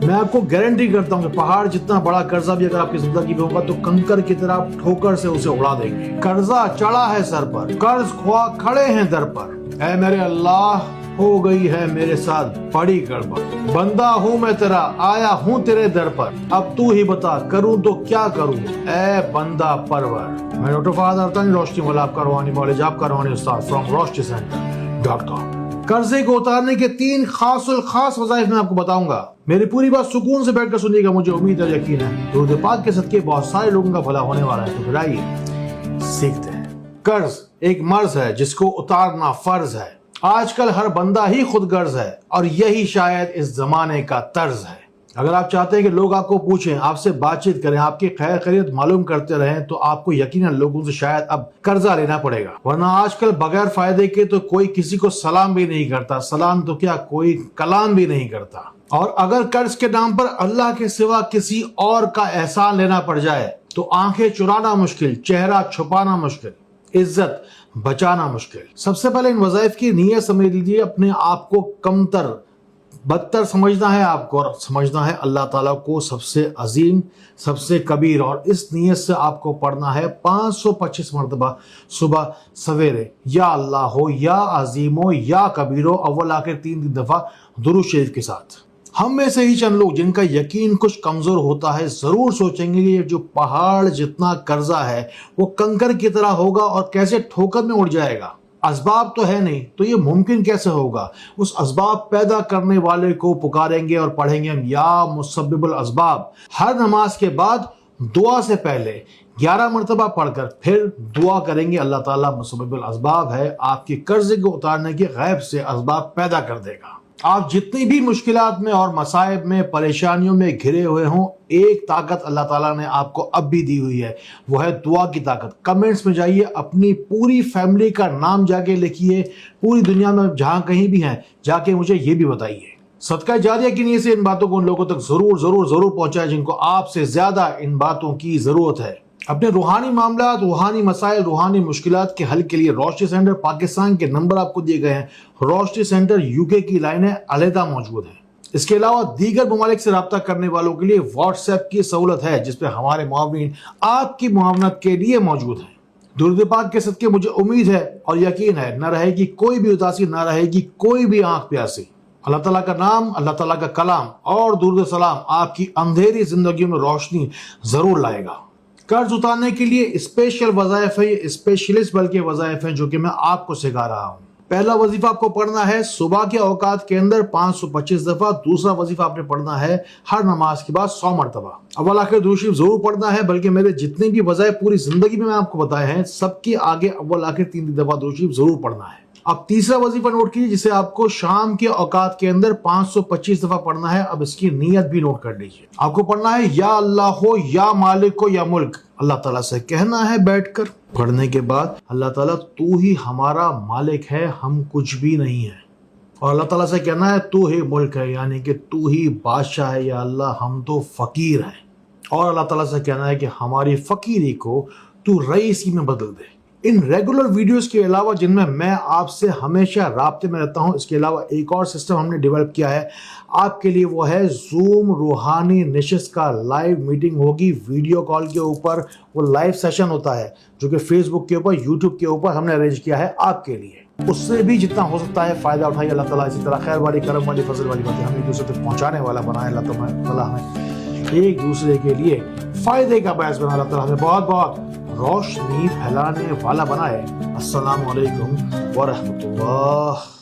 میں آپ کو گارنٹی کرتا ہوں کہ پہاڑ جتنا بڑا قرضہ بھی اگر آپ کی زندگی میں ہوگا تو کنکر کی طرح ٹھوکر سے اسے اڑا دیں گے. قرضہ چڑھا ہے سر پر, قرض خواہ کھڑے ہیں در پر, اے میرے اللہ ہو گئی ہے میرے ساتھ بڑی گڑبڑ, بندہ ہوں میں تیرا آیا ہوں تیرے در پر, اب تو ہی بتا کروں تو کیا کروں اے بندہ پرور. میں ڈاکٹر فہد ارتانی, روشنی والا آپ کا روحانی معالج, آپ کا روحانی استاد فرام roshnicenter.com. قرضے کو اتارنے کے 3 خاص الخاص وظائف میں آپ کو بتاؤں گا. میری پوری بات سکون سے بیٹھ کر سنیے گا, مجھے امید اور یقین ہے درود پاک کے صدقے بہت سارے لوگوں کا بھلا ہونے والا ہے. تو پھر آئیے سیکھتے ہیں. قرض ایک مرض ہے جس کو اتارنا فرض ہے. آج کل ہر بندہ ہی خود غرض ہے اور یہی شاید اس زمانے کا طرز ہے. اگر آپ چاہتے ہیں کہ لوگ آپ کو پوچھیں, آپ سے بات چیت کریں, آپ کی خیر خیریت معلوم کرتے رہیں, تو آپ کو یقیناً لوگوں سے شاید اب قرضہ لینا پڑے گا. ورنہ آج کل بغیر فائدے کے تو کوئی کسی کو سلام بھی نہیں کرتا, سلام تو کیا کوئی کلام بھی نہیں کرتا. اور اگر قرض کے نام پر اللہ کے سوا کسی اور کا احسان لینا پڑ جائے تو آنکھیں چرانا مشکل, چہرہ چھپانا مشکل, عزت بچانا مشکل. سب سے پہلے ان وظائف کی نیت سمجھ لیجیے. اپنے آپ کو کمتر بدتر سمجھنا ہے آپ کو, اور سمجھنا ہے اللہ تعالیٰ کو سب سے عظیم, سب سے کبیر. اور اس نیت سے آپ کو پڑھنا ہے 525 مرتبہ صبح سویرے, یا اللہ ہو, یا عظیم ہو, یا کبیر ہو, اول آخر 3 دفعہ درود شریف کے ساتھ. ہم میں سے ہی چند لوگ جن کا یقین کچھ کمزور ہوتا ہے ضرور سوچیں گے یہ جو پہاڑ جتنا قرضہ ہے وہ کنکر کی طرح ہوگا اور کیسے ٹھوکر میں اڑ جائے گا. اسباب تو ہے نہیں تو یہ ممکن کیسے ہوگا. اس اسباب پیدا کرنے والے کو پکاریں گے اور پڑھیں گے ہم یا مسبب الاسباب. ہر نماز کے بعد دعا سے پہلے 11 مرتبہ پڑھ کر پھر دعا کریں گے, اللہ تعالیٰ مسبب الاسباب ہے, آپ کی قرضے کو اتارنے کے غیب سے اسباب پیدا کر دے گا. آپ جتنی بھی مشکلات میں اور مصائب میں پریشانیوں میں گھرے ہوئے ہوں, ایک طاقت اللہ تعالیٰ نے آپ کو اب بھی دی ہوئی ہے, وہ ہے دعا کی طاقت. کمنٹس میں جائیے, اپنی پوری فیملی کا نام جا کے لکھیے, پوری دنیا میں جہاں کہیں بھی ہیں جا کے مجھے یہ بھی بتائیے. صدقہ جاریہ کی نیت سے ان باتوں کو ان لوگوں تک ضرور ضرور ضرور پہنچائے جن کو آپ سے زیادہ ان باتوں کی ضرورت ہے. اپنے روحانی معاملات, روحانی مسائل, روحانی مشکلات کے حل کے لیے روشنی سینٹر پاکستان کے نمبر آپ کو دیے گئے ہیں. روشنی سینٹر UK کی لائنیں علیحدہ موجود ہیں. اس کے علاوہ دیگر ممالک سے رابطہ کرنے والوں کے لیے واٹس ایپ کی سہولت ہے جس پہ ہمارے معاونین آپ کی معاونت کے لیے موجود ہیں. درود پاک کے صدقے مجھے امید ہے اور یقین ہے نہ رہے گی کوئی بھی اداسی, نہ رہے گی کوئی بھی آنکھ پیاسی. اللہ تعالیٰ کا نام, اللہ تعالیٰ کا کلام اور درود و سلام آپ کی اندھیری زندگیوں میں روشنی ضرور لائے گا. قرض اتارنے کے لیے اسپیشل وظائف ہیں, اسپیشلسٹ بلکہ وظائف ہیں جو کہ میں آپ کو سکھا رہا ہوں. پہلا وظیفہ آپ کو پڑھنا ہے صبح کے اوقات کے اندر 525 دفعہ. دوسرا وظیفہ آپ نے پڑھنا ہے ہر نماز کے بعد 100 مرتبہ. اول آخر درود شریف ضرور پڑھنا ہے, بلکہ میرے جتنے بھی وظائف پوری زندگی میں آپ کو بتائے ہیں سب کے آگے اول آخر 3 دفعہ درود شریف ضرور پڑھنا ہے. اب تیسرا وظیفہ نوٹ کیجیے جسے آپ کو شام کے اوقات کے اندر 525 دفعہ پڑھنا ہے. اب اس کی نیت بھی نوٹ کر لیجیے. آپ کو پڑھنا ہے یا اللہ ہو, یا مالک ہو, یا ملک. اللہ تعالیٰ سے کہنا ہے بیٹھ کر پڑھنے کے بعد, اللہ تعالیٰ تو ہی ہمارا مالک ہے, ہم کچھ بھی نہیں ہیں. اور اللہ تعالیٰ سے کہنا ہے تو ہی ملک ہے, یعنی کہ تو ہی بادشاہ ہے, یا اللہ ہم تو فقیر ہیں. اور اللہ تعالیٰ سے کہنا ہے کہ ہماری فقیری کو تو رئیسی میں بدل دے. ان ریگولر ویڈیوز کے علاوہ جن میں میں آپ سے ہمیشہ رابطے میں رہتا ہوں, اس کے علاوہ ایک اور سسٹم ہم نے ڈیولپ کیا ہے آپ کے لیے, وہ ہے زوم روحانی نشست کا لائیو میٹنگ ہوگی ویڈیو کال کے اوپر. وہ لائیو سیشن ہوتا ہے جو کہ فیس بک کے اوپر, یوٹیوب کے اوپر ہم نے ارینج کیا ہے آپ کے لیے. اس سے بھی جتنا ہو سکتا ہے فائدہ اٹھائیے. اللہ تعالیٰ اسی طرح خیر والی, کرم والی, فضل والی باتیں ہم ایک دوسرے تک پہنچانے والا بنائے. اللہ تعالیٰ ہمیں ایک دوسرے کے لیے فائدے کا باعث بنا. اللہ تعالیٰ ہمیں بہت بہت روشنی پھیلانے والا بنائے. السلام علیکم ورحمۃ اللہ.